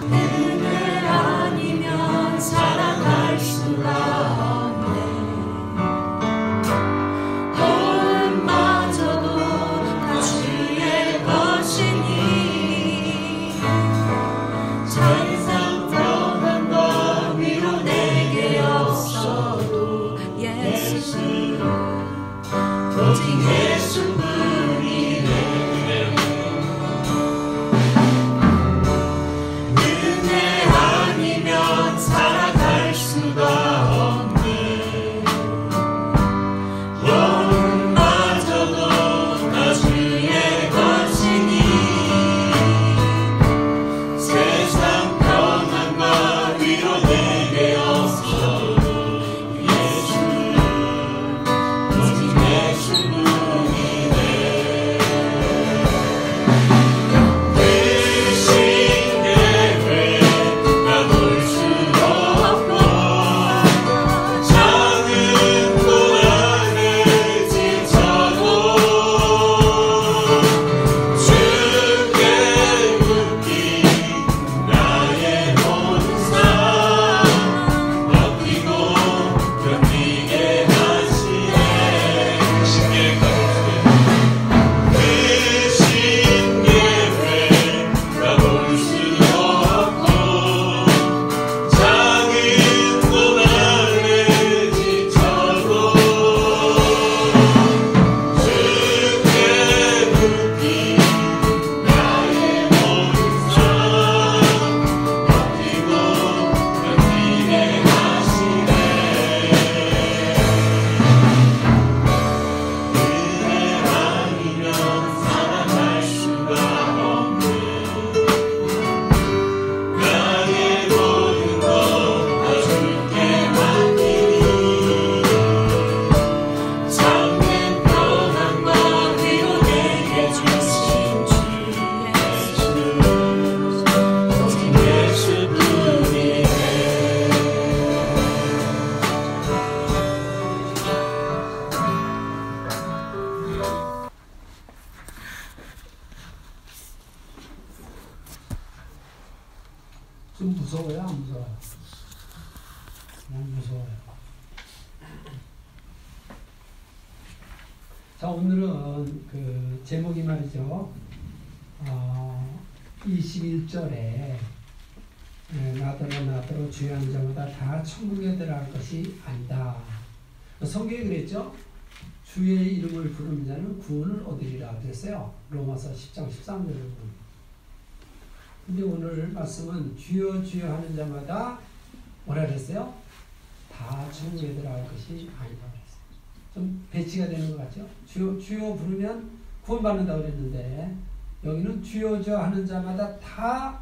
그늘 아니면 살아갈 수가 자, 오늘은 그 제목이 말이죠. 21절에 나더러 주의하는 자마다 다 천국에 들어갈 것이 아니다. 성경에 그랬죠. 주의 이름을 부르는 자는 구원을 얻으리라 그랬어요. 로마서 10장 13절을 보면. 근데 오늘 말씀은 주여 주여 하는 자마다 뭐라 그랬어요? 다 천국에 들어갈 것이 아니다 그랬어요. 좀 배치가 되는 것 같죠? 주여 주여 부르면 구원받는다고 그랬는데 여기는 주여 주여 하는 자마다 다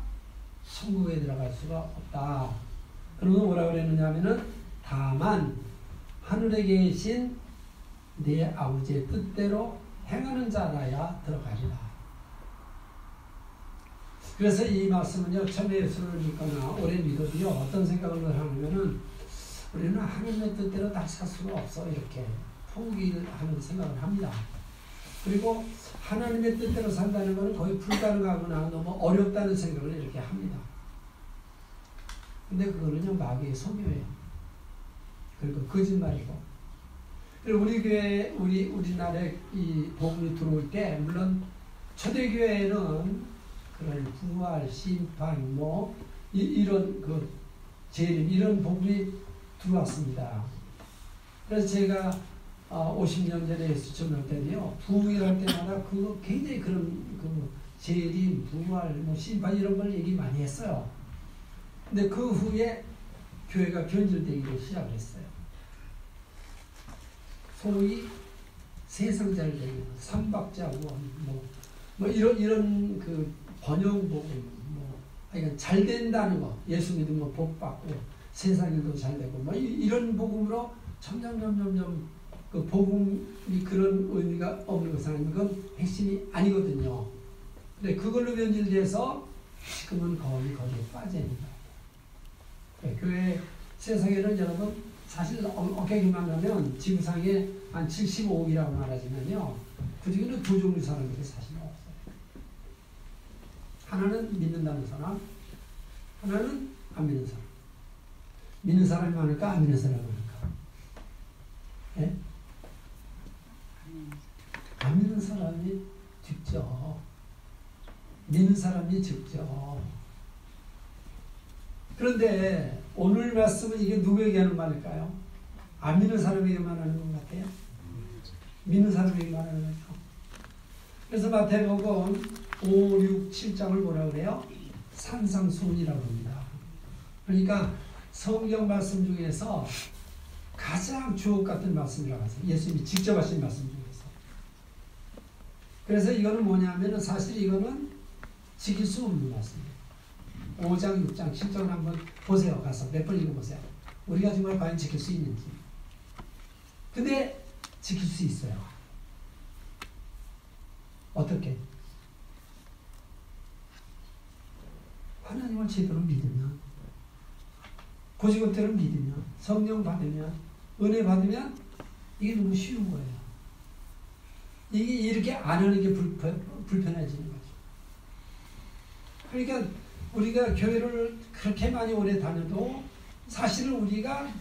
천국에 들어갈 수가 없다. 그러면 뭐라고 그랬느냐 하면은 다만 하늘에 계신 내 아버지의 뜻대로 행하는 자라야 들어가리라. 그래서 이 말씀은요, 처음에 예수를 믿거나 오래 믿어도요, 어떤 생각을 하냐면은 우리는 하나님의 뜻대로 다 살 수가 없어. 이렇게 포기하는 생각을 합니다. 그리고 하나님의 뜻대로 산다는 것은 거의 불가능하거나 너무 어렵다는 생각을 이렇게 합니다. 근데 그거는요, 마귀의 소묘예요. 그리고 거짓말이고. 그리고 우리 교회, 우리나라에 이 복음이 들어올 때, 물론 초대교회에는 그런 부활, 심판, 이런 그 재림, 이런 복음이 들어왔습니다. 그래서 제가 50년 전에 예수 전할 때는요, 부흥회할 때마다 그거 굉장히 그런 그 재림, 부활, 심판 이런 걸 얘기 많이 했어요. 근데 그 후에 교회가 변질되기를 시작했어요. 소위 세상잘 되는 삼박자원, 이런 그 번영복음, 그러니까 잘 된다는 거, 예수 믿으면 복 받고 세상에도 잘 되고, 이런 복음으로 점점 그 복음이 그런 의미가 없는 것은 아닌 건 핵심이 아니거든요. 근데 그걸로 변질돼서 지금은 거기에 빠져 있는 거예요. 교회 세상에는 여러분 사실 어깨기만 하면 지구상에 한 75억이라고 말하지만요, 그 중에는 두 종류 사람들이 사실 없어요. 하나는 믿는다는 사람, 하나는 안 믿는 사람. 믿는 사람이 많을까, 안 믿는 사람이 많을까? 예? 안 믿는 사람이 적죠. 믿는 사람이 적죠. 그런데 오늘 말씀은 이게 누구에게 하는 말일까요? 안 믿는 사람에게만 하는 것 같아요? 믿는 사람에게만 하는 거죠. 그래서 마태복음 5, 6, 7장을 뭐라 그래요? 산상수훈이라고 합니다. 그러니까 성경 말씀 중에서 가장 주옥 같은 말씀이라고 하세요. 예수님이 직접 하신 말씀 중에서. 그래서 이거는 뭐냐면은 사실 이거는 지킬 수 없는 말씀이에요. 5장, 6장, 7장을 한번 보세요. 가서 몇 번 읽어보세요. 우리가 정말 과연 지킬 수 있는지. 근데 지킬 수 있어요. 어떻게? 하나님을 제대로 믿으면, 고지고대로 믿으면, 성령 받으면, 은혜 받으면 이게 너무 쉬운 거예요. 이게 이렇게 안 하는 게 불편해지는 거죠. 그러니까 우리가 교회를 그렇게 많이 오래 다녀도 사실은 우리가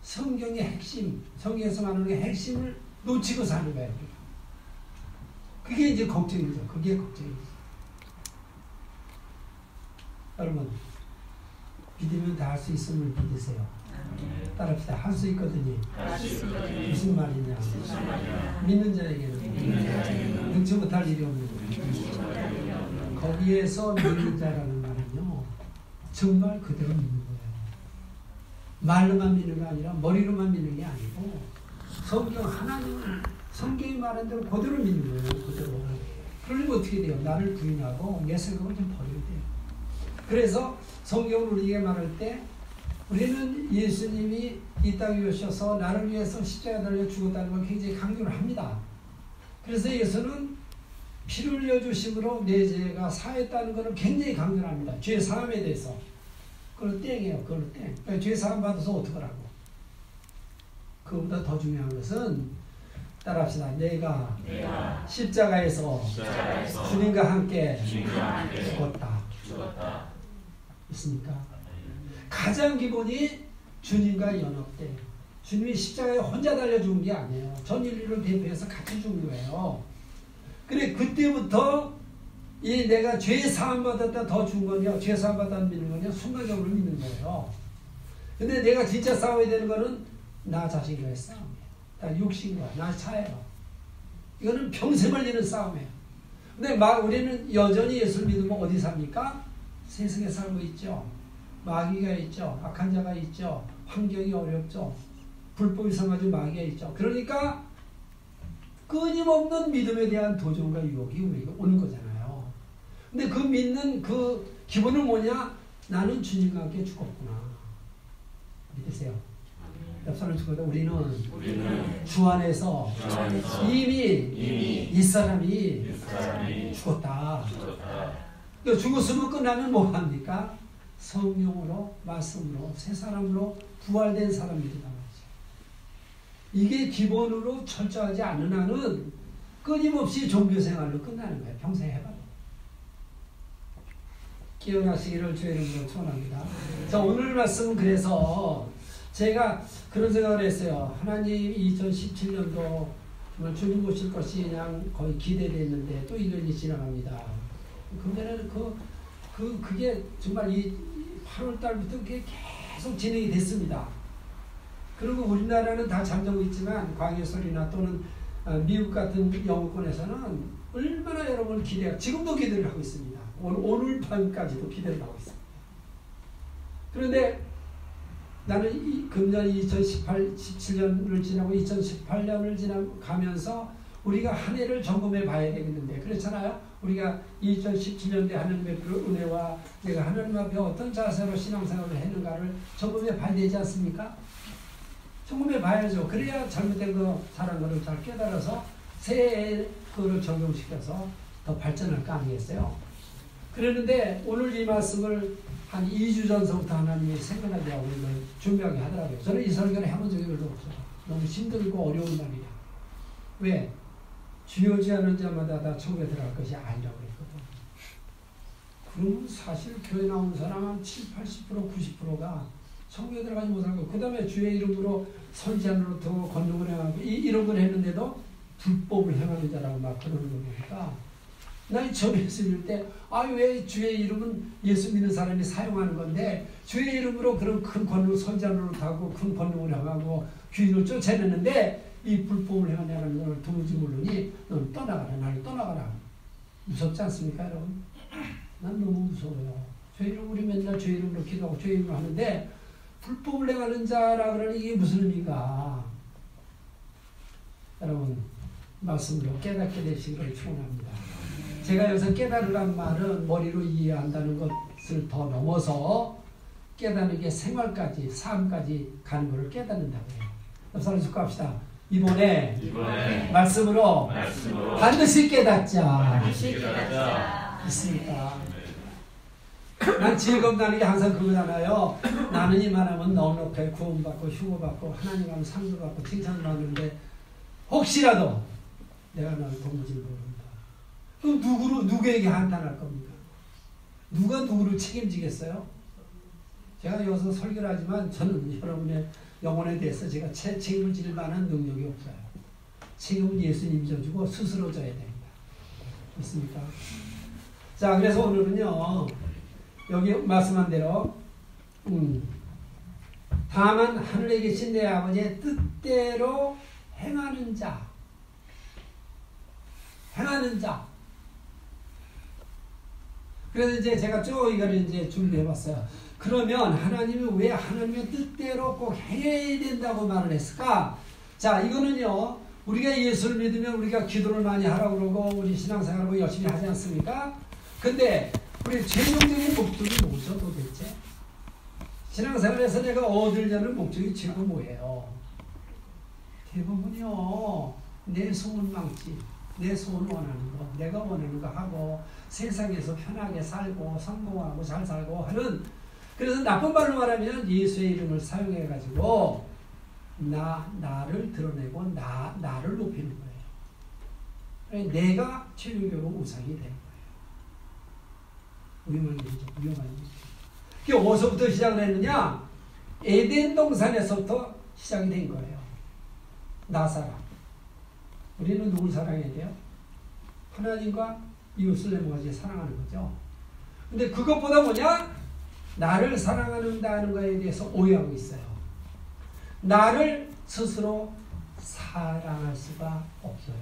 성경의 핵심, 성경에서 말하는 핵심을 놓치고 사는 거예요. 그게 이제 걱정이죠. 그게 걱정이죠. 여러분, 믿으면 다 할 수 있음을 믿으세요. 따라합시다. 할 수 있거든요. 무슨 말이냐? 믿는 자에게는 능치 못할 일이 없는 거예요. 거기에서 믿는 자라는 말은요, 정말 그대로 믿는 거예요. 말로만 믿는 게 아니라 머리로만 믿는 게 아니고 성경 하나님을 성경이 말한 대로 그대로 믿는 거예요. 그대로. 그러면 어떻게 돼요? 나를 부인하고 내 생각을 좀 버려야 돼요. 그래서 성경을 우리에게 말할 때 우리는 예수님이 이 땅에 오셔서 나를 위해서 십자가에 달려 죽었다는 걸 굉장히 강조를 합니다. 그래서 예수는 피를 흘려주심으로 내 죄가 사했다는 것을 굉장히 강조를 합니다. 죄 사함에 대해서. 그걸 땡이에요. 그걸 땡. 그러니까 죄 사함 받아서 어떡하라고. 그보다 더 중요한 것은 따라합시다. 내가 십자가에서 주님과 함께 죽었다. 있습니까? 가장 기본이 주님과 연합돼. 주님이 십자가에 혼자 달려 죽은 게 아니에요. 전 인류를 대표해서 같이 죽은 거예요. 그래 그때부터 이 내가 죄 사함 받았다 더 죽은 거냐, 죄 사함 받았다 믿는 거냐 순간적으로 믿는 거예요. 근데 내가 진짜 싸워야 되는 거는 나 자신과의 싸움이에요. 나 육신과 나 자예요. 이거는 평생 걸리는 싸움이에요. 근데 막 우리는 여전히 예수를 믿으면 어디 삽니까? 세상에 살고 있죠. 마귀가 있죠. 악한 자가 있죠. 환경이 어렵죠. 불법이 성가지고 마귀가 있죠. 그러니까 끊임없는 믿음에 대한 도전과 유혹이 우리가 오는 거잖아요. 근데 그 믿는 그 기본은 뭐냐? 나는 주님과 함께 죽었구나. 믿으세요. 옆 사람 죽어도 우리는 주 안에서 이미 이 사람이 죽었다. 그러니까 죽었으면 끝나면 뭐 합니까? 성령으로, 말씀으로, 새 사람으로 부활된 사람이다. 이게 기본으로 철저하지 않는 한은 끊임없이 종교생활로 끝나는 거예요. 평생 해봐도. 깨어나시기를 주의 이름으로 축원합니다. 자, 오늘 말씀은 그래서 제가 그런 생각을 했어요. 하나님 2017년도 정말 주님 오실 것이 그냥 거의 기대됐는데 또 1년이 지나갑니다. 그러면은 그게 정말 이 8월 달부터 그게 계속 진행이 됐습니다. 그리고 우리나라는 다 잠자고 있지만 광해설이나 또는 미국 같은 영어권에서는 얼마나 여러분 지금도 기대를 하고 있습니다. 오늘 밤까지도 기대를 하고 있습니다. 그런데 나는 금년 17년을 지나고 2018년을 지나가면서 우리가 한 해를 점검해 봐야 되겠는데 그렇잖아요. 우리가 2017년도에 하나님의 은혜와 내가 하나님 앞에 어떤 자세로 신앙생활을 했는가를 점검해 봐야 되지 않습니까? 점검해 봐야죠. 그래야 잘못된 거 잘한 거를 잘 깨달아서 새 거를 적용시켜서 더 발전할 거 아니겠어요? 그러는데 오늘 이 말씀을 한 2주 전서부터 하나님이 생각나게 하고 이걸 준비하게 하더라고요. 저는 이 설교를 해본 적이 별로 없어요. 너무 힘들고 어려운 말이야. 왜? 주여지 않은 자마다 다 천국에 들어갈 것이 아니라고 했거든. 그러면 사실 교회 나온 사람 한 70, 80%, 90%가 천국에 들어가지 못할 거고 그 다음에 주의 이름으로 선지자로 더 권능을 행하고 이런 걸 했는데도 불법을 행하는 자라고 막 그러는 거 보니까 나 처음 예수 믿을 때 왜 주의 이름은 예수 믿는 사람이 사용하는 건데 주의 이름으로 그런 큰 권능을 선지자로 하고 큰 권능을 행하고 귀인을 쫓아내는데 이 불법을 행하냐는 걸 도무지 모르니 넌 떠나가라. 나를 떠나가라. 무섭지 않습니까 여러분? 난 너무 무서워요. 주의 이름 우리 맨날 주의 이름으로 기도하고 주의 이름으로 하는데 불법을 행하는 자라 그러니 이게 무슨 의미가? 여러분 말씀으로 깨닫게 되시기를 축원합니다. 제가 여기서 깨달으란 말은 머리로 이해한다는 것을 더 넘어서 깨닫는 게 생활까지 삶까지 가는 것을 깨닫는다고 해요. 옆사람 축구합시다. 이번에 말씀으로 반드시 깨닫자. 있습니까? 난 즐겁다는 게 항상 그거잖아요. 나는 이만하면 넉넉하게 구원받고 휴거받고 하나님 하면 상도 받고 칭찬받는데 혹시라도 내가 너를 도무지 모른다. 그럼 누구에게 한탄할 겁니까? 누가 누구를 책임지겠어요? 제가 여기서 설교를 하지만 저는 여러분의 영혼에 대해서 제가 책임을 질 만한 능력이 없어요. 책임은 예수님이 져주고 스스로 져야 됩니다. 있습니까? 자, 그래서 오늘은요. 여기 말씀한 대로 다만 하늘에 계신 내 아버지의 뜻대로 행하는 자. 그래서 이제 제가 쭉 이거를 이제 준비해봤어요. 그러면 하나님이 왜 하나님의 뜻대로 꼭 해야 된다고 말을 했을까? 자, 이거는요. 우리가 예수를 믿으면 우리가 기도를 많이 하라고 그러고 우리 신앙생활을 열심히 하지 않습니까? 근데 우리 최종적인 목적이 뭐죠 도대체? 신앙생활에서 내가 얻으려는 목적이 지금 뭐예요? 대부분이요. 내 소원망치, 내 소원 원하는 거, 내가 원하는 거 하고 세상에서 편하게 살고 성공하고 잘 살고 하는 그래서 나쁜 말로 말하면 예수의 이름을 사용해가지고 나를 드러내고 나를 높이는 거예요. 내가 최종적으로 우상이 되는 거예요. 위험한 일이죠. 그게 어디서부터 시작을 했느냐? 에덴 동산에서부터 시작이 된 거예요. 나 사랑. 우리는 누굴 사랑해야 돼요? 하나님과 이웃을 내모가지 사랑하는 거죠. 근데 그것보다 뭐냐? 나를 사랑한다는 것에 대해서 오해하고 있어요. 나를 스스로 사랑할 수가 없어요.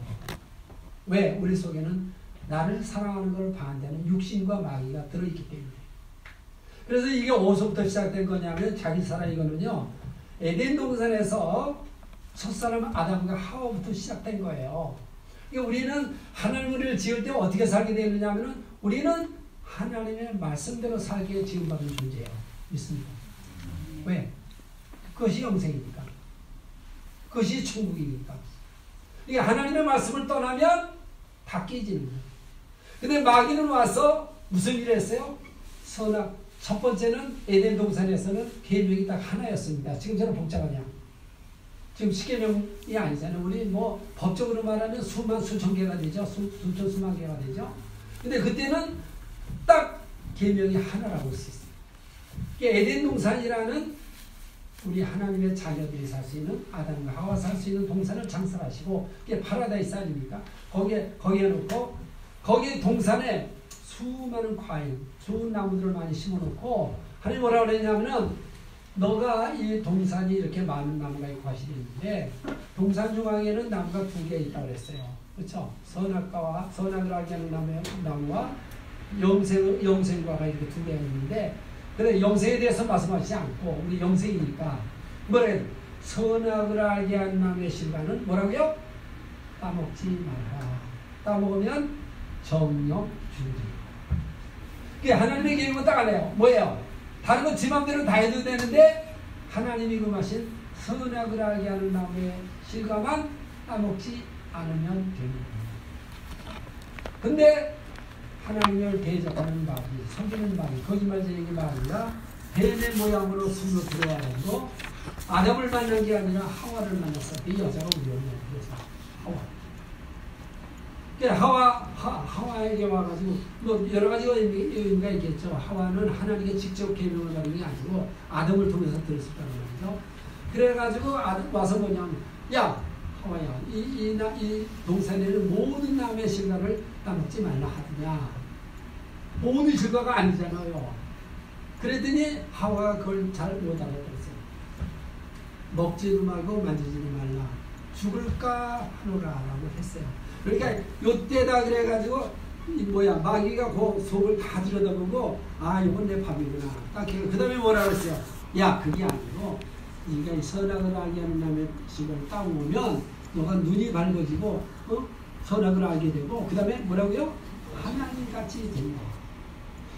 왜? 우리 속에는 나를 사랑하는 걸 반대하는 육신과 마귀가 들어있기 때문에. 그래서 이게 어디서부터 시작된 거냐면 자기 사랑 이거는요. 에덴 동산에서 첫사람 아담과 하와부터 시작된 거예요. 그러니까 우리는 하나님을 지을 때 어떻게 살게 되느냐 하면은 우리는 하나님의 말씀대로 살게 지음받은 존재예요. 믿습니다. 왜? 그것이 영생이니까. 그것이 천국이니까. 그러니까 하나님의 말씀을 떠나면 다 깨지는 거예요. 근데 마귀는 와서 무슨 일을 했어요? 첫 번째는 에덴 동산에서는 계명이 딱 하나였습니다. 지금처럼 복잡하냐? 지금 십계명이 아니잖아요. 우리 뭐 법적으로 말하면 수만 수천 개가 되죠. 수천 수만 개가 되죠. 근데 그때는 딱 계명이 하나라고 할 수 있어요. 에덴 동산이라는 우리 하나님의 자녀들이 살 수 있는 아담과 하와 살 수 있는 동산을 창설하시고 그게 파라다이스 아닙니까? 거기에 놓고 거기 동산에 수많은 과일, 좋은 나무들을 많이 심어놓고 하나님 뭐라고 그랬냐면은 너가 이 동산이 이렇게 많은 나무가 있고 하시는데 동산 중앙에는 나무가 2개 있다고 그랬어요. 그렇죠? 선악을 알게 하는 나무와 영생과가 이렇게 2개가 있는데 근데 영생에 대해서 말씀하시지 않고 우리 영생이니까 뭐래요? 선악을 알게 하는 나무의 실과는 뭐라고요? 따먹지 말라. 따먹으면 정욕 주리. 그게 하나님의 계획은 딱 하네요. 뭐예요? 다른 건 지 맘대로 다 해도 되는데 하나님이 금하신 선악을 알게 하는 나무의 실과만 따먹지 않으면 됩니다. 근데 하나님을 대적하는 마귀, 속이는 마귀, 거짓말쟁이 마귀가 뱀의 모양으로 숨어 들어와가지고 아담을 만난 게 아니라 하와를 만났어. 이 여자가 우리였네요. 그래서 하와에게 와가지고 뭐 여러 가지 의미가 있겠죠. 하와는 하나님께 직접 계명을 받은 게 아니고 아담을 통해서 들었었다는 말이죠. 그래가지고 아담 와서 뭐냐면 야 하와야 이 동산에는 모든 나무의 실과를 따먹지 말라 하더냐. 모든 실과가 아니잖아요. 그랬더니 하와가 그걸 잘 못 알아들었어요. 먹지도 말고 만지지도 말라. 죽을까 하노라 라고 했어요. 그러니까 요때다 그래가지고 마귀가 그 속을 다 들여다보고 아 이건 내 밥이구나. 딱 그 다음에 뭐라 그랬어요? 야 그게 아니고 네가 이 선악을 알게 하는 남의 식을 따오면 너가 눈이 밝아지고 선악을 알게 되고 그 다음에 뭐라고요? 하나님같이 된다.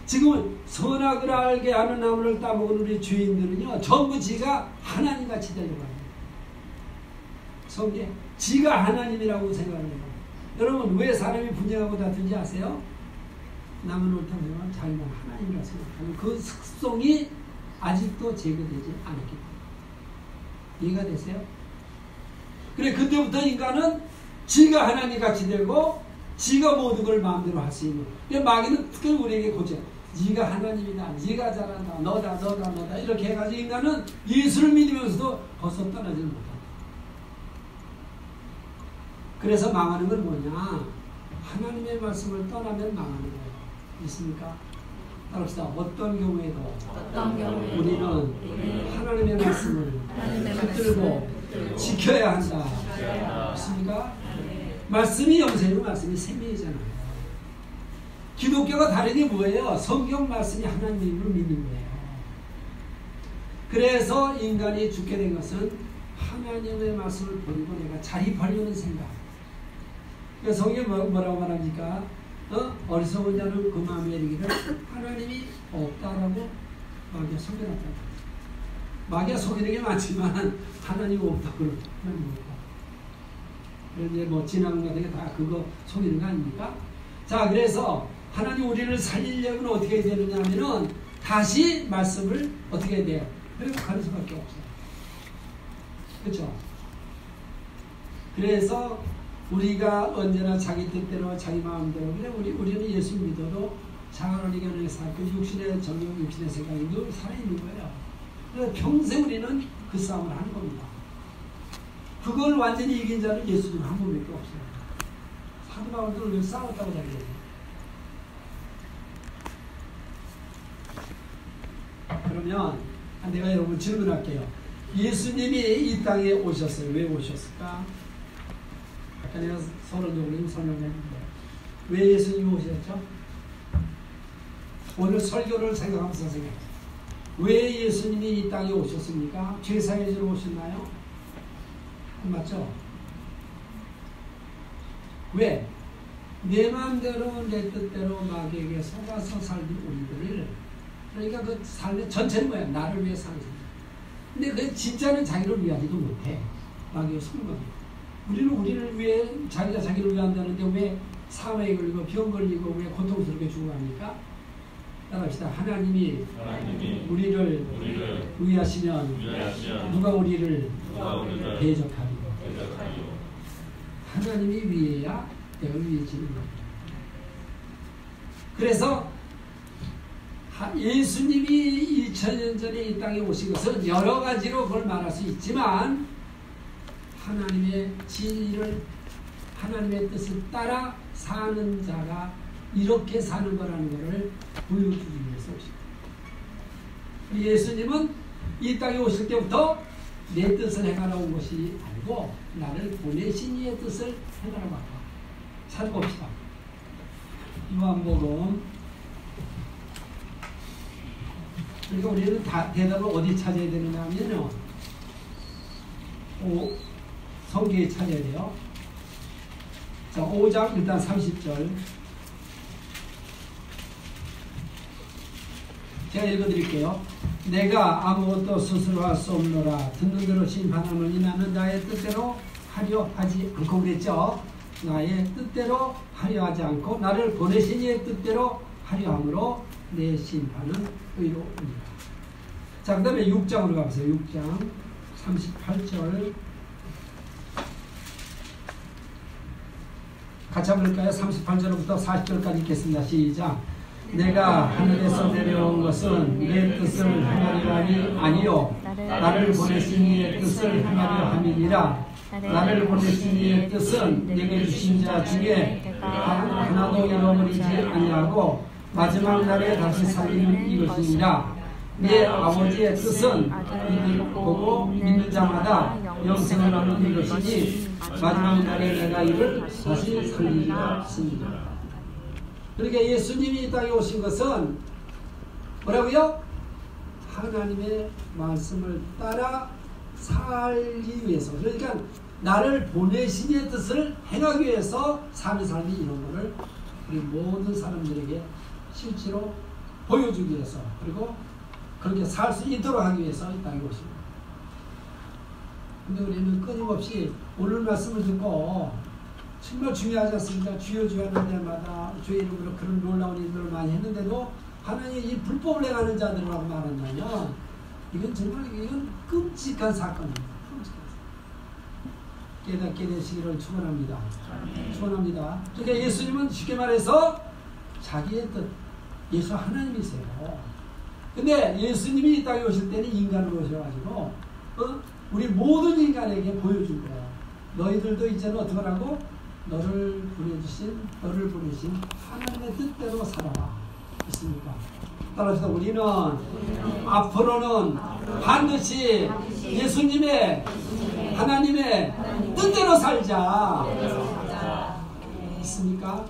지금 선악을 알게 하는 나무를 따먹은 우리 주인들은요 전부 지가 하나님같이 되려고 합니다. 성경 지가 하나님이라고 생각해요. 여러분 왜 사람이 분쟁하고 다투는지 아세요? 남은 옳다고 생각하면 자기가 하나님이라고 생각하는 그 습성이 아직도 제거되지 않았기 때문에. 이해가 되세요? 그래 그때부터 인간은 지가 하나님같이 되고 지가 모든 걸 마음대로 할 수 있는. 마귀는 특히 우리에게 고쳐. 네가 하나님이다. 네가 잘한다. 너다. 이렇게 해가지고 인간은 예수를 믿으면서도 벌써 떠나지 못한다. 그래서 망하는 건 뭐냐? 하나님의 말씀을 떠나면 망하는 거예요. 있습니까? 따라합시다. 어떤 경우에도 우리는 하나님의 말씀을 붙들고 지켜야 한다. 있습니까? 말씀이 영생이고 말씀이 생명이잖아요. 기독교가 다른 게 뭐예요? 성경 말씀이 하나님의 입으로 믿는 거예요. 그래서 인간이 죽게 된 것은 하나님의 말씀을 버리고 내가 자리 벌려는 생각. 그러니까 성경에 뭐라고 말합니까? 어리석은 자는 그 마음에 이르기를 하나님이 없다라고 마귀가 속여놨다. 마귀가 속이는 게 많지만 하나님이 없다고 그러는 거예요. 그런데 뭐 지나간 것 같은 게 다 그거 속이는 거 아닙니까? 자, 그래서 하나님 우리를 살리려면 어떻게 해야 되느냐 하면은 다시 말씀을 어떻게 해야 돼요? 회복하는 수밖에 없어요. 그렇죠? 그래서 우리가 언제나 자기 뜻대로 자기 마음대로 그래 우리는 예수 믿어도 장을 이겨내는 살고 육신의 정욕 육신의 생각이 늘 살아있는 거예요. 그래서 평생 우리는 그 싸움을 하는 겁니다. 그걸 완전히 이긴 자는 예수님 한 분밖에 없어요. 사도 바울도 왜 싸웠다고 자기가. 그러면 내가 여러분 질문할게요. 예수님이 이 땅에 오셨어요. 왜 오셨을까? 아까 내가 서론적으로 설명했는데 왜 예수님이 오셨죠? 오늘 설교를 생각하면서 생각해요. 왜 예수님이 이 땅에 오셨습니까? 죄사해주러 오셨나요? 맞죠? 왜? 내 마음대로 내 뜻대로 마귀에게 속아서 살던 우리들을, 그러니까 그 삶의 전체는 뭐야? 나를 위해 사는 삶. 근데 그 진짜는 자기를 위하지도 못해. 마귀의 속는 거야. 우리를 위해 자기가 자기를 위한다는데 왜 사망에 걸리고 병 걸리고 왜 고통스럽게 죽어갑니까? 따라합시다. 하나님이 우리를 위하시면 누가 우리를 대적하리요. 하나님이 위해야 내가 위해지는 겁니다. 그래서 예수님이 2000년 전에 이 땅에 오신 것은 여러 가지로 그걸 말할 수 있지만 하나님의 진리를, 하나님의 뜻을 따라 사는 자가 이렇게 사는 거라는 것을 보여주기 위해서 오십니다. 예수님은 이 땅에 오실 때부터 내 뜻을 행하러 온 것이 아니고 나를 보내신 이의 뜻을 행하러 왔다. 찾아봅시다. 요한복음. 그러니까 우리는 대답을 어디 찾아야 되느냐 하면요. 성경에 찾아야 돼요. 자, 5장 일단 30절. 제가 읽어드릴게요. 내가 아무것도 스스로 할 수 없노라. 듣는 대로 심판하노니 나는 나의 뜻대로 하려 하지 않고 그랬죠. 나의 뜻대로 하려 하지 않고 나를 보내신 이의 뜻대로 하려 함으로 내 심판은 의로우니라. 자, 그 다음에 6장으로 가보세요. 6장 38절. 같이 한번 볼까요? 38절부터 40절까지 읽겠습니다. 시작. 내가 하늘에서 내려온 것은 내 뜻을 행하려 함이 아니요 나를 보내신 이의 뜻을 행하려 함이니라. 나를 보내신 이의 뜻은 내게 주신 자 중에 하나도 잃어버리지 아니하고 마지막 날에 다시 살리는 이것이니라. 내 아버지의 뜻은 이를 보고 믿는 자마다 영생을 얻는 이것이니 마지막 날에 내가 이를 다시 살리리라 하시니라. 그러니까 예수님이 이 땅에 오신 것은 뭐라고요? 하나님의 말씀을 따라 살기 위해서, 그러니까 나를 보내신 이의 뜻을 행하기 위해서 사는 삶이 이런 거를 우리 모든 사람들에게 실제로 보여주기 위해서, 그리고 그렇게 살 수 있도록 하기 위해서 이 땅에 오십니다. 근데 우리는 끊임없이 오늘 말씀을 듣고 정말 중요하지 않습니까? 주여 주여 하는 데마다 주의 이름으로 그런 놀라운 일들을 많이 했는데도 하나님이 이 불법을 행하는 자들이라고 말한다면 이건 정말 끔찍한 사건입니다. 깨닫게 되시기를 축원합니다. 축원합니다. 그러니까 예수님은 쉽게 말해서 자기의 뜻, 예수 하나님이세요. 근데 예수님이 이 땅에 오실 때는 인간으로 오셔가지고 우리 모든 인간에게 보여줄 거예요. 너희들도 이제는 어떻게 하라고? 너를 보내신 하나님의 뜻대로 살아라. 있습니까? 따라서 우리는 앞으로는 반드시 예수님의 하나님의 뜻대로 살자. 있습니까?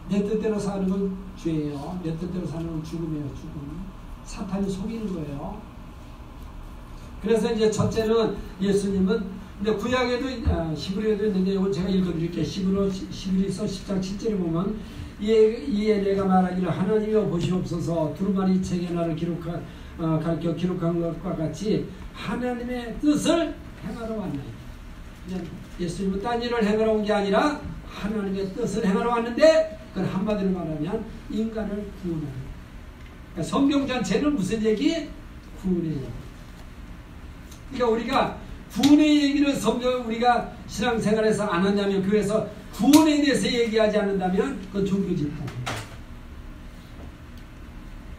내 뜻대로 사는 건 죄예요. 내 뜻대로 사는 건 죽음이에요. 죽음. 사탄이 속이는 거예요. 그래서 이제 첫째는 예수님은, 근데 구약에도 히브리에도 있는데 이건 제가 읽어드릴게요. 히브리서 10장 7절에 보면 이에 내가 말하기를 하나님이여 보시옵소서 두루마리 책에 나를 가르쳐 기록한 것과 같이 하나님의 뜻을 행하러 왔나이다. 그냥 예수님은 딴 일을 행하러 온 게 아니라 하나님의 뜻을 행하러 왔는데, 그건 한마디로 말하면 인간을 구원하는 거예요. 그러니까 성경 전체는 무슨 얘기? 구원의 얘기. 그러니까 우리가 구원의 얘기를 성경 우리가 신앙생활에서 안 한다면, 교회에서 구원에 대해서 얘기하지 않는다면 그건 종교 집단이에요.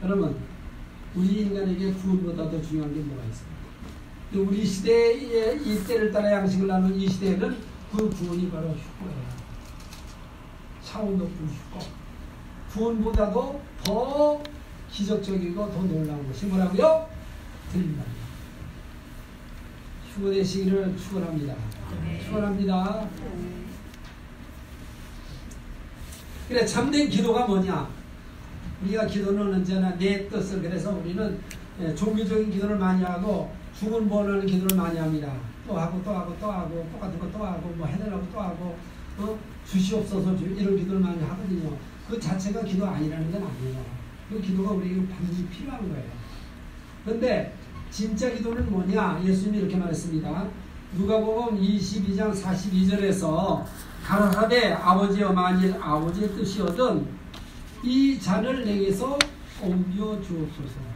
여러분, 우리 인간에게 구원보다 더 중요한 게 뭐가 있습니까? 우리 시대의 이 때를 따라 양식을 나눈 이 시대에는 그 구원이 바로 휴거예요. 차원 높은 휴거. 구원보다도 더 기적적이고 더 놀라운 것이 뭐라고요? 들린다. 휴거 되시기를 축원합니다. 축원합니다. 그래, 참된 기도가 뭐냐? 우리가 기도는 언제나 내 뜻을, 그래서 우리는 종교적인 기도를 많이 하고 죽은 번하는 기도를 많이 합니다. 또 하고 또 하고 또 하고 똑같은 거 또 하고 뭐 해달라고 또 하고 주시옵소서 이런 기도를 많이 하거든요. 그 자체가 기도 아니라는 건 아니에요. 그 기도가 우리에게 반드시 필요한 거예요. 그런데 진짜 기도는 뭐냐? 예수님이 이렇게 말했습니다. 누가복음 22장 42절에서 가라사대 아버지여 만일 아버지의 뜻이거든 이 잔을 내게서 옮겨 주옵소서.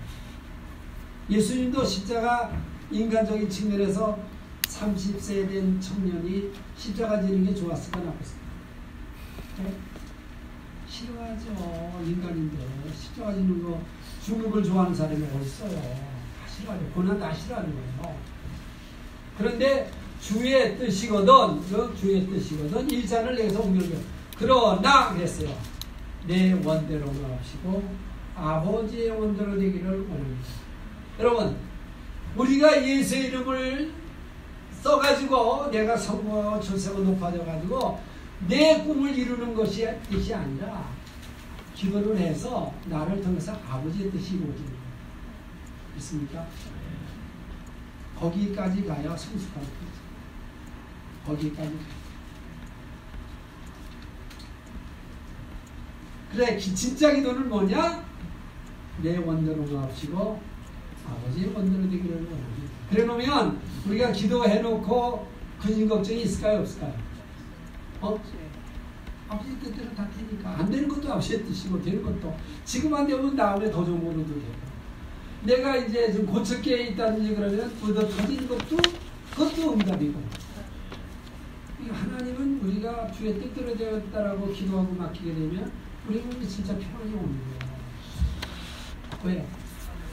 예수님도 십자가 인간적인 측면에서 30세 된 청년이 십자가 지는 게 좋았을까 나빴을까? 네? 싫어하죠. 인간인데 십자가 지는 거 죽는 걸 좋아하는 사람이 어디 있어요. 다 싫어하죠. 고난 다 싫어하는 거예요. 그런데 주의 뜻이거든, 주의 뜻이거든 이 잔을 내게서 옮겨줘. 그러나 그랬어요. 내 원대로는 없이고 아버지의 원대로 되기를 원합니다. 여러분, 우리가 예수의 이름을 써가지고 내가 성공하고 출세가 높아져가지고 내 꿈을 이루는 것이 뜻이 아니라 기도를 해서 나를 통해서 아버지의 뜻이 이루어지는 거예요. 있습니까? 거기까지 가야 성숙한 거죠. 거기까지. 그래, 진짜 기도는 뭐냐? 내 원대로가 없이고 아버지의 원대로 되기를 원합니다. 그래 놓으면 우리가 기도해놓고 근심 걱정이 있을까요? 없을까요? 아버지 뜻대로 다 되니까. 안 되는 것도 아버지의 뜻이고 되는 것도 지금 안 되면 다음에 더 좋은 거로도 되고. 내가 이제 좀 고쳤게 있다든지 그러면 더 터지는 것도 그것도 응답이고. 하나님은 우리가 주의 뜻대로 되었다라고 기도하고 맡기게 되면 우리 몸이 진짜 평안이 오는 거예요. 왜?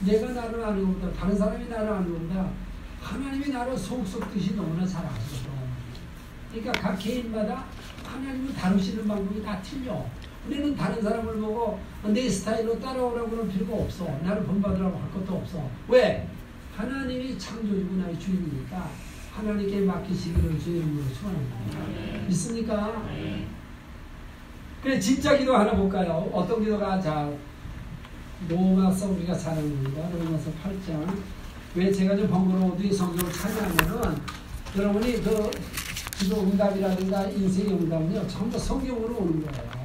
내가 나를 아는 것보다 다른 사람이 나를 아는 것보다 하나님이 나를 속속 뜻이 너무나 잘 아시거든. 그러니까 각 개인마다 하나님을 다루시는 방법이 다 틀려. 우리는 다른 사람을 보고 내 스타일로 따라오라고 그럴 필요가 없어. 나를 본받으라고 할 것도 없어. 왜? 하나님이 창조주고 나의 주인이니까 하나님께 맡기시기를 주의 이름으로 축원합니다. 믿습니까? 그래, 진짜 기도 하나 볼까요? 어떤 기도가? 자, 로마서 우리가 잘 아는 겁니다. 로마서 8장. 왜 제가 좀 번거로워도 이 성경을 찾아하면은 여러분이 그 기도 응답이라든가 인생의 응답은요 전부 성경으로 오는 거예요.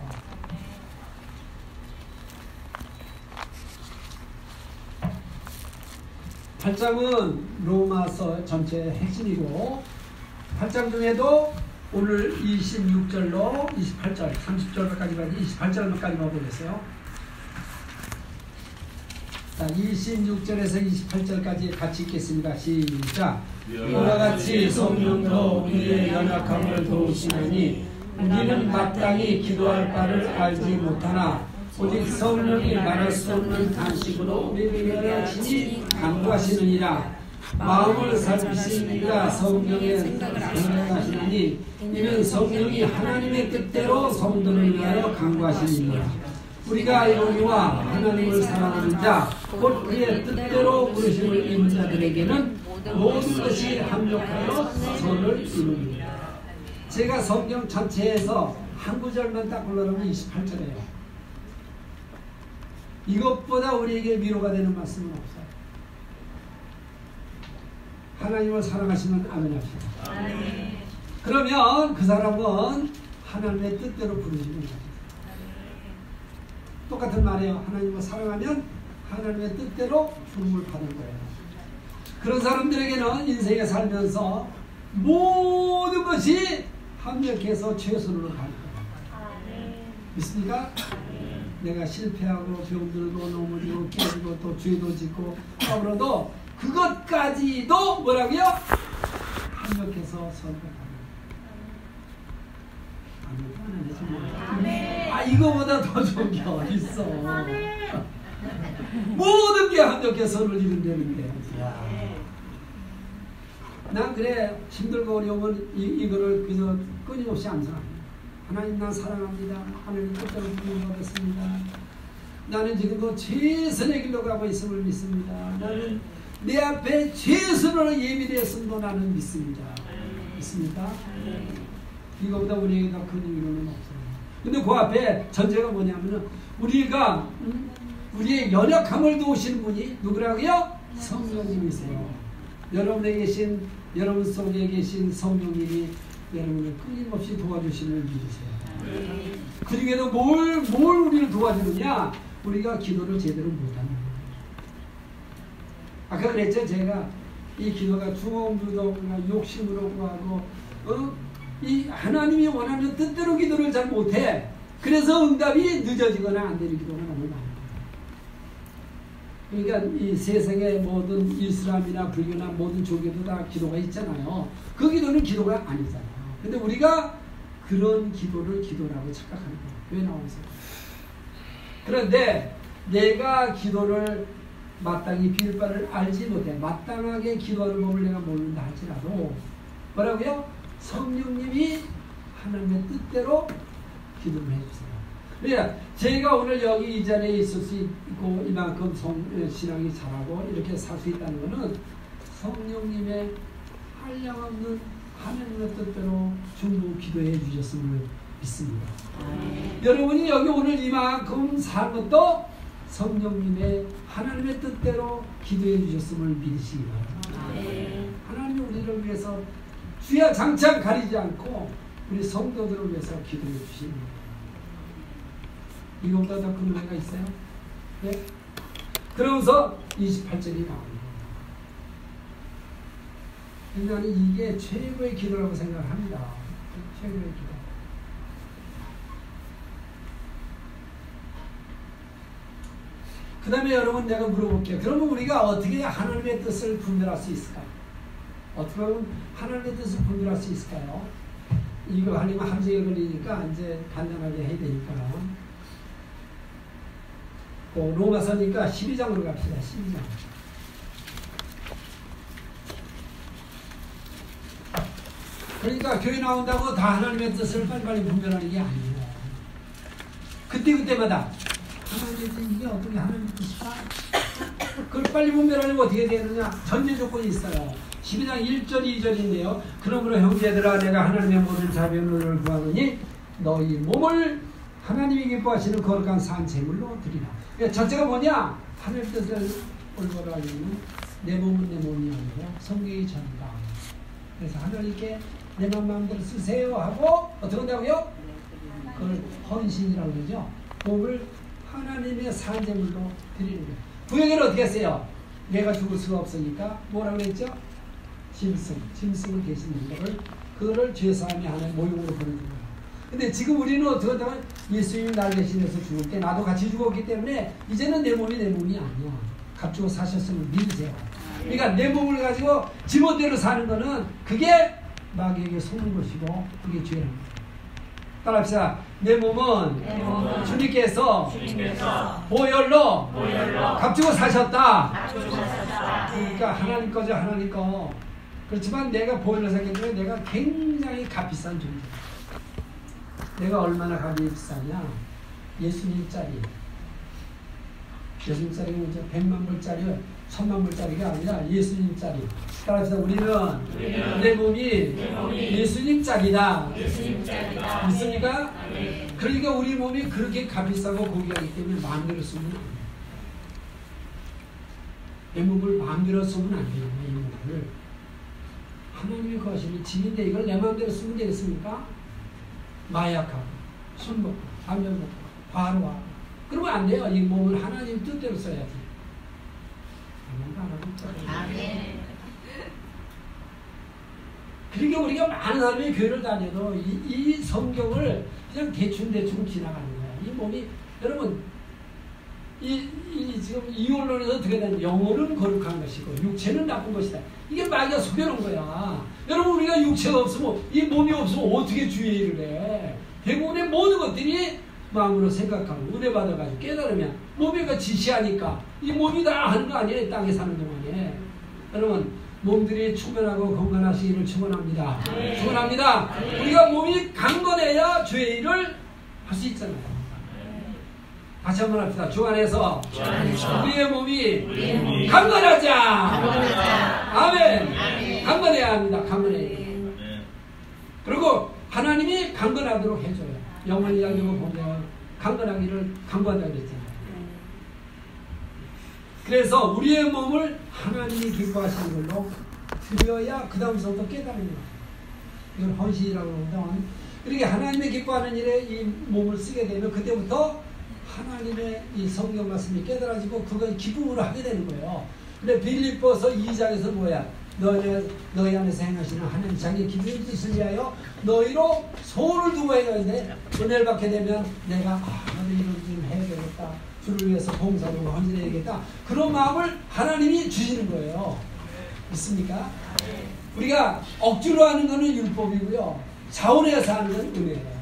8장은 로마서 전체 핵심이고 8장 중에도 오늘 26절로 28절, 30절까지까지 28절까지만 보겠어요. 자, 26절에서 28절까지 같이 읽겠습니다. 시작. 이와 같이 성령도 우리의 연약함을 도우시나니 우리는 마땅히 기도할 바를 알지 못하나 오직 성령이 말할 수 없는 탄식으로 우리에게 하시니 간구하시느니라. 마음을 살피신 이가 성령에 생각하시나니 이는 성령이 하나님의 뜻대로 성도를 위하여 간구하시느니라. 우리가 알거니와 하나님을 사랑하는 자, 곧 그의 뜻대로 부르심을 입은 자들에게는 모든 것이 합력하여 선을 이룹니다. 제가 성경 전체에서 한 구절만 딱 골라놓으면 28절이에요. 이것보다 우리에게 위로가 되는 말씀은 없어요. 하나님을 사랑하시면 아멘 합시다. 아멘. 그러면 그 사람은 하나님의 뜻대로 부르시는 거예요. 똑같은 말이에요. 하나님을 사랑하면 하나님의 뜻대로 부름을 받은 거예요. 그런 사람들에게는 인생에 살면서 모든 것이 합력해서 최선으로 갈 거예요. 믿습니까? 내가 실패하고 병들고 넘어지고 깨지고 또 죄도 짓고 떠들어도 그것까지도 뭐라고요? 합력해서 선택합니다. 아, 이거보다 더 좋은 게 어딨어. 모든 게 합력해서 선을 이룬다는데. 난 그래 힘들고 어려우면 이거를 그저 끊임없이 암송합니다. 하나님 난 사랑합니다. 하나님 뜻대로 부르겠습니다. 나는 지금도 최선의 길로 가고 있음을 믿습니다. 나는 내 앞에 최선으로 예비되었음도 나는 믿습니다. 믿습니까? 이거보다 우리에게 더 큰 위로는 없어요. 근데 그 앞에 전제가 뭐냐면은 우리가 우리의 연약함을 도우시는 분이 누구라고요? 성령님이세요. 여러분에 계신, 여러분 속에 계신 성령님이 여러분을 끊임없이 도와주시는 믿으세요. 그 중에도 뭘 우리를 도와주느냐? 우리가 기도를 제대로 못하는 거예요. 아까 그랬죠? 제가 이 기도가 중언부동이나 욕심으로 구하고 이 하나님이 원하는 뜻대로 기도를 잘 못해. 그래서 응답이 늦어지거나 안 되는 기도가 너무 많아요. 그러니까 이 세상의 모든 이슬람이나 불교나 모든 종교도 다 기도가 있잖아요. 그 기도는 기도가 아니잖아요. 근데 우리가 그런 기도를 기도라고 착각하는 거예요. 왜 나오세요? 그런데 내가 기도를 마땅히 빌 바를 알지 못해 마땅하게 기도하는 법을 내가 모른다 할지라도 뭐라고요? 성령님이 하나님의 뜻대로 기도를 해주세요. 그러니까 제가 오늘 여기 이 자리에 있을 수 있고 이만큼 신앙이 잘하고 이렇게 살 수 있다는 것은 성령님의 한량없는 하나님의 뜻대로 전부 기도해 주셨음을 믿습니다. 여러분이 여기 오늘 이만큼 산 것도 성령님의 하나님의 뜻대로 기도해 주셨음을 믿으시기 바랍니다. 하나님이 우리를 위해서 주야 장창 가리지 않고 우리 성도들을 위해서 기도해 주시는 거예요. 이거보다 더 큰 은혜가 있어요? 네? 그러면서 28절이 나옵니다. 나는 이게 최고의 기도라고 생각을 합니다. 최고의 기도. 그 다음에 여러분 내가 물어볼게요. 그러면 우리가 어떻게 하나님의 뜻을 분별할 수 있을까? 어떻게 하면 하나님의 뜻을 분별할 수 있을까요? 이거 하려면 하루 종일 걸리니까 이제 간단하게 해야 되니까. 로마서니까 12장으로 갑시다. 12장. 그러니까 교회 나온다고 다 하나님의 뜻을 빨리빨리 분별하는 게 아니에요. 그때마다 하나님의 뜻 이게 어떻게 하나님의 뜻일까? 그걸 빨리 분별하려면 어떻게 되느냐? 전제 조건이 있어요. 12장 1절 2절인데요. 그러므로 형제들아 내가 하나님의 모든 자비를 구하노니 너희 몸을 하나님이 기뻐하시는 거룩한 산 제물로 드리라. 그러니까 전체가 뭐냐? 하나님의 뜻을 올바로 알리는 내 몸은 내 몸이 아니고 성경이 전이다. 그래서 하나님께 내 마음대로 쓰세요 하고 어떻게 한다고요? 그걸 헌신이라고 그러죠. 몸을 하나님의 산 제물로 드리는 거예요. 구약에는 어떻게 했어요? 내가 죽을 수가 없으니까 뭐라고 그랬죠? 짐승을 대신하는 거를 그거를 죄사함이 하나의 모욕으로 보내준 거예요. 근데 지금 우리는 어떻게 하면 예수님이 날 대신해서 죽을 때 나도 같이 죽었기 때문에 이제는 내 몸이 아니야. 값주고 사셨음을 믿으세요. 그러니까 내 몸을 가지고 지멋대로 사는 거는 그게 마귀에게 속는 것이고 그게 죄랍니다. 따라합시다. 내 몸은 주님께서 보혈로 값주고 사셨다. 그러니까 하나님 거죠. 하나님 거. 그렇지만 내가 보혈로 샀기 때문에 내가 굉장히 값비싼 존재다. 내가 얼마나 값이 비싸냐? 예수님짜리. 예수님짜리가 뭐죠? 100만 불짜리, 1000만 불짜리가 아니라 예수님짜리. 따라서 우리는 내 몸이 예수님짜리다. 믿습니까? 그러니까 우리 몸이 그렇게 값비싸고 고귀하기 때문에 마음대로 쓰면 안 돼요. 내 몸을 마음대로 쓰면 안 돼요. 이 몸을. 하나님이 거하시는 짐인데 이걸 내 마음대로 쓰면 되겠습니까? 마약하고 술 먹고 담배 먹고 과로하고 그러면 안 돼요. 이 몸을 하나님 뜻대로 써야지. 아멘. 그러니까 우리가 많은 사람이 교회를 다녀도 이 성경을 그냥 대충 지나가는 거야. 이 몸이 여러분 지금 이 언론에서 어떻게 되는 영혼은 거룩한 것이고 육체는 나쁜 것이다. 이게 마귀가 속여놓은 거야. 여러분 우리가 육체가 없으면 이 몸이 없으면 어떻게 주의를 해? 대부분의 모든 것들이 마음으로 생각하고 은혜 받아가지고 깨달으면 몸이가 지시하니까 이 몸이 다 하는 거 아니에요. 땅에 사는 동안에. 여러분 몸들이 충만하고 건강하시기를 축원합니다. 축원합니다. 우리가 몸이 강건해야 주의 일을 할 수 있잖아요. 다시 한번 합시다. 주 안에서 우리의 몸이 강건하자. 아멘. 강건해야 합니다. 강건해야. 그리고 하나님이 강건하도록 해줘요. 영원히 이야기하고 보면 강건하기를 강구한다고 그랬잖아요. 그래서 우리의 몸을 하나님이 기뻐하시는 걸로 드려야 그 다음서부터 깨달는 거예요. 이건 헌신이라고 하거든. 그렇게 하나님의 기뻐하는 일에 이 몸을 쓰게 되면 그때부터 하나님의 이 성경 말씀이 깨달아지고 그걸 기쁨으로 하게 되는 거예요. 근데 빌립보서 2장에서 뭐야? 너희 안에서 행하시는 하나님 자기의 기쁨의 뜻을 위하여 너희로 소원을 두고 해야 되는데 은혜를 받게 되면 내가 나도 이런 좀 해야 되겠다. 주를 위해서 봉사로 헌신해야겠다. 그런 마음을 하나님이 주시는 거예요. 있습니까? 우리가 억지로 하는 것은 율법이고요. 자원해서 하는 건 은혜예요.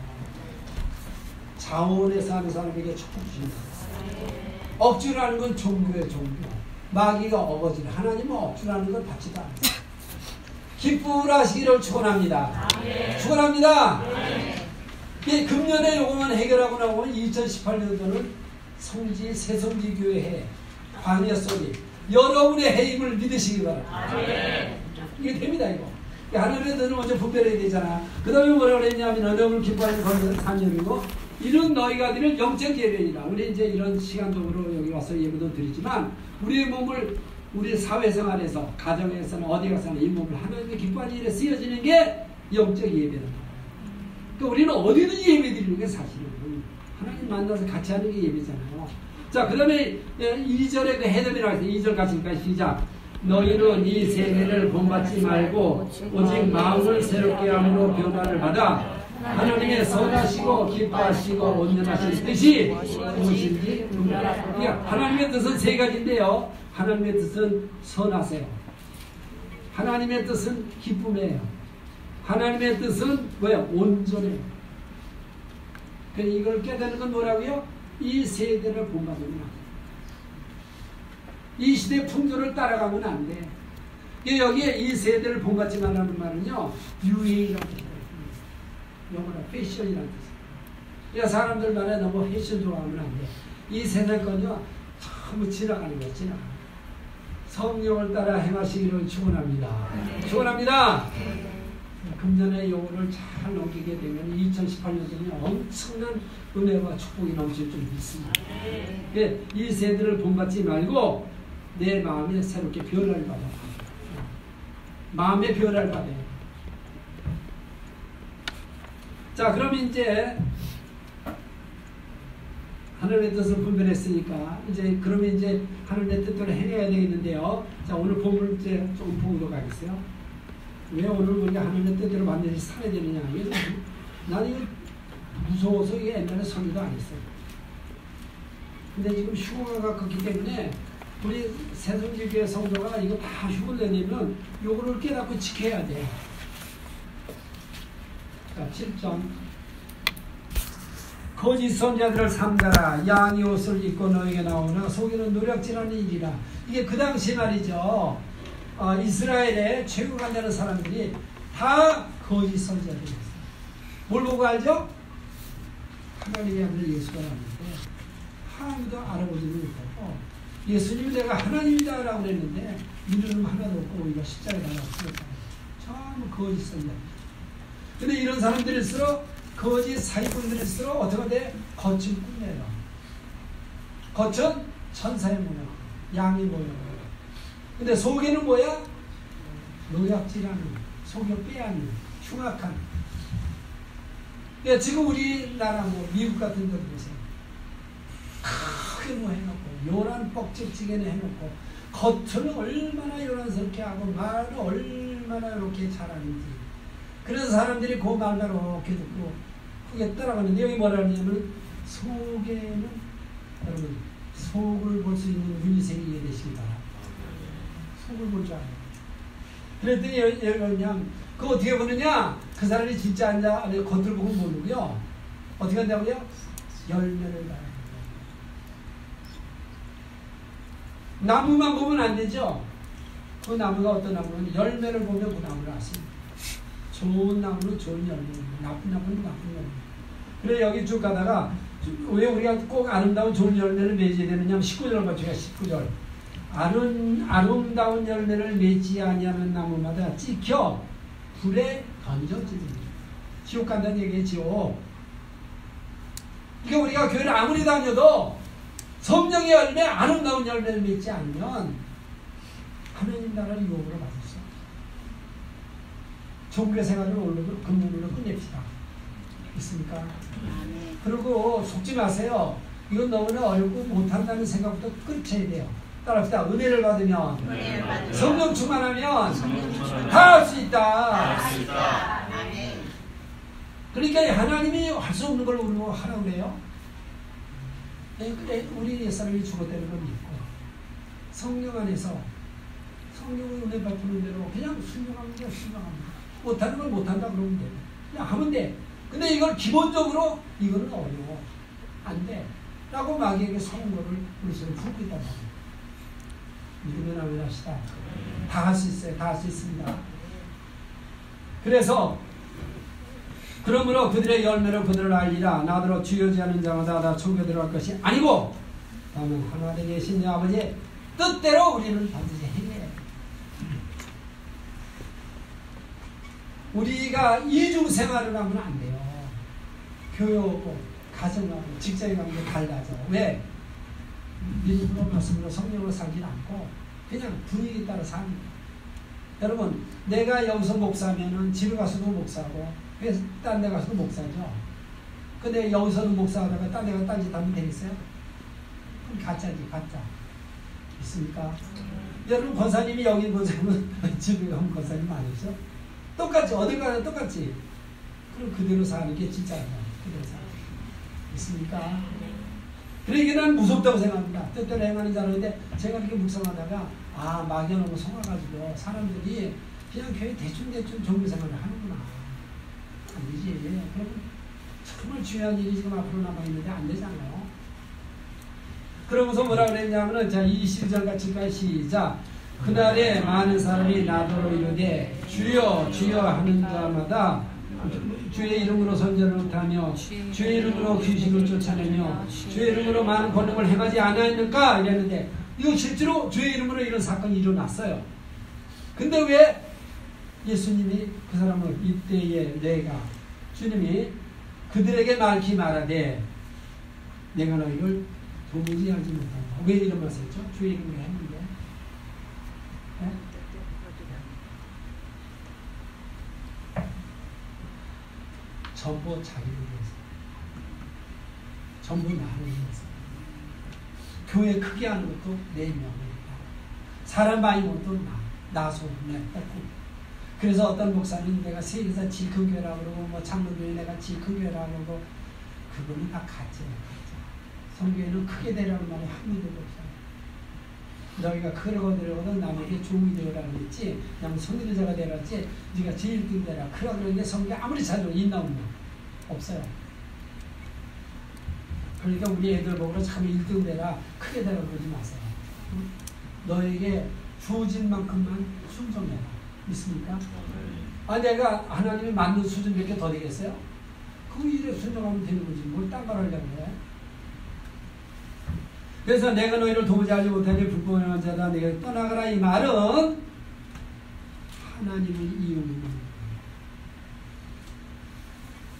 자원해서 하는 사람에게 축복 주십니다. 억지로 하는 건 종교예요. 종교. 마귀가 어거지를. 하나님은 억지로 하는 걸 받지도 않아요. 기쁨을 하시기를 축원합니다. 축원합니다. 이 금년에 요것만 해결하고 나오면 2018년도는 새성지 교회 광야 속에 여러분의 해임을 믿으시기 바랍니다. 이게 됩니다. 이거 하나님의 뜻을 먼저 분별해야 되잖아. 그 다음에 뭐라고 그랬냐면 어려움을 기뻐하는 것은 3년이고 이런 너희가 드릴 영적 예배이다. 우리 이제 이런 시간적으로 여기 와서 예배도 드리지만 우리의 몸을 우리 사회생활에서 가정에서는 어디 가서는 이 몸을 하나님의 기뻐하는 일에 쓰여지는 게 영적 예배다. 그러니까 우리는 어디든지 예배 드리는 게 사실은 하나님 만나서 같이 하는 게 예배잖아요. 자, 그 다음에 2절에 그 해답이라고 해서 2절 같으니까 시작. 너희는 이 세대를 본받지 말고 오직 마음을 새롭게 함으로 변화를 받아 하나님의 선하시고 기뻐하시고 온전하신 뜻이 무엇인지 하나님의 뜻은 세 가지인데요. 하나님의 뜻은 선하세요. 하나님의 뜻은 기쁨이에요. 하나님의 뜻은 뭐예요? 온전해요. 이걸 깨닫는 건 뭐라고요? 이 세대를 본받으면 안 돼. 이 시대 풍조를 따라가면 안 돼. 여기에 이 세대를 본받지 말라는 말은요, 유행이라는 뜻이에요. 영어로 패션이라는 뜻이에요. 그러니까 사람들 말에 너무 패션 좋아하면 안 돼. 이 세대 건요, 너무 지나가는 거야, 지나가는 거야. 성령을 따라 행하시기를 축원합니다. 축원합니다. 금년의 요구를 잘 넘기게 되면 2018년도는 엄청난 은혜와 축복이 넘칠 줄 믿습니다. 이 세대를 본받지 말고 내 마음에 새롭게 변화를 받아. 마음의 변화를 받아요. 자, 그럼 이제 하늘의 뜻을 분별했으니까 그러면 이제 하늘의 뜻대로 행해야 되겠는데요. 자, 오늘 본문을 이제 조금 보도록 하겠어요. 왜 오늘 우리가 하나님의 뜻대로 반드시 살아야 되느냐. 난 이거 무서워서 이게 옛날에 설교도 안 했어요. 근데 지금 휴가가 가깝기 때문에 우리 새성지교회 성도가 이거 다 휴가를 내면 요거를 깨닫고 지켜야 돼. 자, 7점. 거짓 선자들을 삼가라. 양이 옷을 입고 너에게 나오나 속에는 노략질하는 일이라. 이게 그 당시 말이죠. 이스라엘에 최고간다는 사람들이 다 거짓 선자들이었어요. 뭘 보고 알죠? 하나님의 아들 예수가 나왔는데 아무도 알아보지는 못하고 예수님이 내가 하나님이다 라고 그랬는데 믿는 하나도 없고 오히려 십자가에 달았어요. 전부 거짓 선자들. 근데 이런 사람들일수록 거짓 사기꾼들일수록 어떻게 돼? 겉은 꿈내요. 겉은 천사의 모양, 양의 모양. 근데 속에는 뭐야? 노략질하는, 속여 빼앗는, 흉악한. 그러니까 지금 우리나라 뭐 미국 같은 데 보세요. 크게 뭐 해놓고 요란 뻑적지게는 해놓고 겉은 얼마나 요란스럽게 하고 말은 얼마나 이렇게 잘하는지. 그래서 사람들이 그 말만 이렇게 듣고 그게 따라가는데 여기 뭐라 하냐면 속에는 여러분 속을 볼 수 있는 눈이 생기게 되시기 바랍니다. 속을 볼 줄 알아요. 그랬더니 여기 그냥 그거 어떻게 보느냐? 그 사람이 진짜 아니 겉을 보고 모르고요. 어떻게 한다고요? 열매를 봐요. 나무만 보면 안 되죠. 그 나무가 어떤 나무는 열매를 보면 그 나무를 아십니다. 좋은 나무는 좋은 열매, 나쁜 나무는 나쁜 열매. 그래 여기 쭉 가다가 왜 우리가 꼭 아름다운 좋은 열매를 맺어야 되느냐 하면 19절 봐주세요. 19절. 아름다운 열매를 맺지 아니하는 나무마다 찍혀 불에 던져지는 지옥 간다는 얘기죠. 그러니까 우리가 교회를 아무리 다녀도 성령의 열매, 아름다운 열매를 맺지 않으면 하나님 나라를 유혹으로 받을 수 없어요. 종교 생활을 오늘도 금년으로 끝냅시다. 있습니까? 그리고 속지 마세요. 이건 너무나 어렵고 못한다는 생각부터 끊쳐야 돼요. 따라합시다. 은혜를 받으면, 성령 충만하면 다 할 수 있다. 그러니까 하나님이 할 수 없는 걸 우리가 하라고 그래요. 그래, 우리 옛사람이 죽었다는 걸 믿고 성령 안에서 성령의 은혜 베푸는 대로 그냥 순종합니다. 못하는 걸 못한다 그러면 돼. 그냥 하면 돼. 근데 이걸 기본적으로 이거는 어려워. 안 돼. 라고 마귀에게 선거를 우리 손에 품고 있단 말이에요. 믿으면 아멘 합시다. 다 할 수 있어요. 다 할 수 있습니다. 그래서 그러므로 그들의 열매로 그들을 알리라. 나더러 주여지 않은 자마다 다 천국에 들어갈 것이 아니고 다만 하나님에 계신 내 아버지의 뜻대로 우리는 반드시 행해야 해. 우리가 이중생활을 하면 안 돼요. 교회하고 가정하고 직장에 가면 달라져. 왜? 믿음으로 말씀으로 성령으로 살지 않고 그냥 분위기 따라 삽니다. 여러분, 내가 여기서 목사면은 집에 가서도 목사고 그래서 딴 데 가서도 목사죠. 근데 여기서는 목사하다가 딴 데 가서 딴짓 하면 되겠어요? 그럼 가짜지, 가짜. 있습니까? 여러분, 권사님이 여기 권사님은 집에 가면 권사님 아니죠? 똑같이, 어딜 가나 똑같지? 그럼 그대로 사는 게 진짜예요. 그대로 사는 게. 있습니까? 그러니까 난 무섭다고 생각합니다. 뜻대로 행하는 자는데 제가 이렇게 묵상하다가 마귀가 너무 속아가지고 사람들이 그냥 교회 대충대충 종교생활을 하는구나. 아니지. 그럼 정말 중요한 일이 지금 앞으로 남아있는데 안 되잖아요. 그러면서 뭐라 그랬냐면은 자 22절 같이 가 시작. 그날에 많은 사람이 나더러 이르되 주여 주여 하는 자마다 주의 이름으로 선전을 못하며 주의 이름으로 귀신을 쫓아내며 주의 이름으로 많은 권능을 행하지 않았는가 이랬는데 이거 실제로 주의 이름으로 이런 사건이 일어났어요. 근데 왜 예수님이 그 사람을 이때에 내가 주님이 그들에게 밝히 말하되 내가 너희를 도무지 알지 못한다. 왜 이런 말을 했죠? 주의 이름으로 했는데 네? 전부 자기를 위해서, 전부 나를 위해서. 교회 크게 하는 것도 내 명예다. 사람 많이 못 돈 나 소리 냈다. 그래서 어떤 목사님 내가 세계에서 제일 큰 교회라고 그러고 뭐 장로교회 내가 제일 큰 교회라고 그러고 그거는 다 가짜야. 가짜. 성교회는 크게 되라는 말이 한 문제도 없어요. 너희가 크려고 되려거든 남에게 종이 되어라는 거지 그냥 성리자가 되라지 네가 제일 1등 되라 그러고 그러는데 성경에 아무리 찾아도 있나 없나 없어요. 그러니까 우리 애들 보고 참 1등 되라 크게 되라 그러지 마세요. 너에게 주어진 만큼만 순종해라. 믿습니까? 내가 하나님이 맞는 수준 몇 개 더 되겠어요? 그 일에 순종하면 되는 거지 뭘 딴 걸 하려고 해. 그래서 내가 너희를 도무지 알지 못하니 불법한 자다 내가 떠나가라 이 말은 하나님을 이용하는 거예요.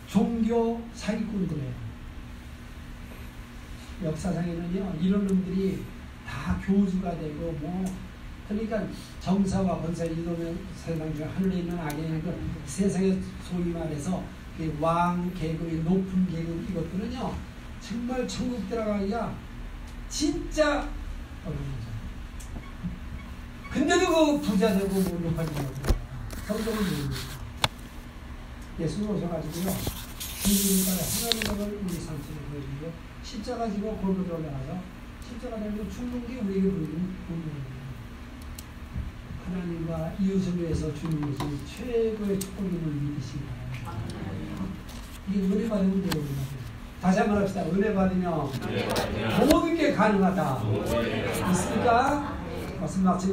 종교 사기꾼들이에요. 역사상에는요 이런 놈들이 다 교주가 되고 뭐 그러니까 정사와 권사 이놈의 세상 중에 하늘에 있는 악인의 그 세상에 소위 말해서 왕 계급이 높은 계급 이것들은요 정말 천국 들어가기가 진짜 어려운 거죠. 근데도 그 부자 되고 뭐 높아지려고 성경은 모릅니다. 예수님 오셔가지고요 주님과 하나님을 우리 상처를 보여주고 십자가 지고 골고루 올라가서 십자가 되면 죽는 게 우리에게 보이는 본능입니다. 하나님과 이웃을 위해서 주님 오신 최고의 축복임을 믿으시기 바랍니다. 이게 은혜 받으면 돼요. 다시 한번 합시다. 은혜 받으면 모든 게 가능하다. 있습니까? 말씀 마치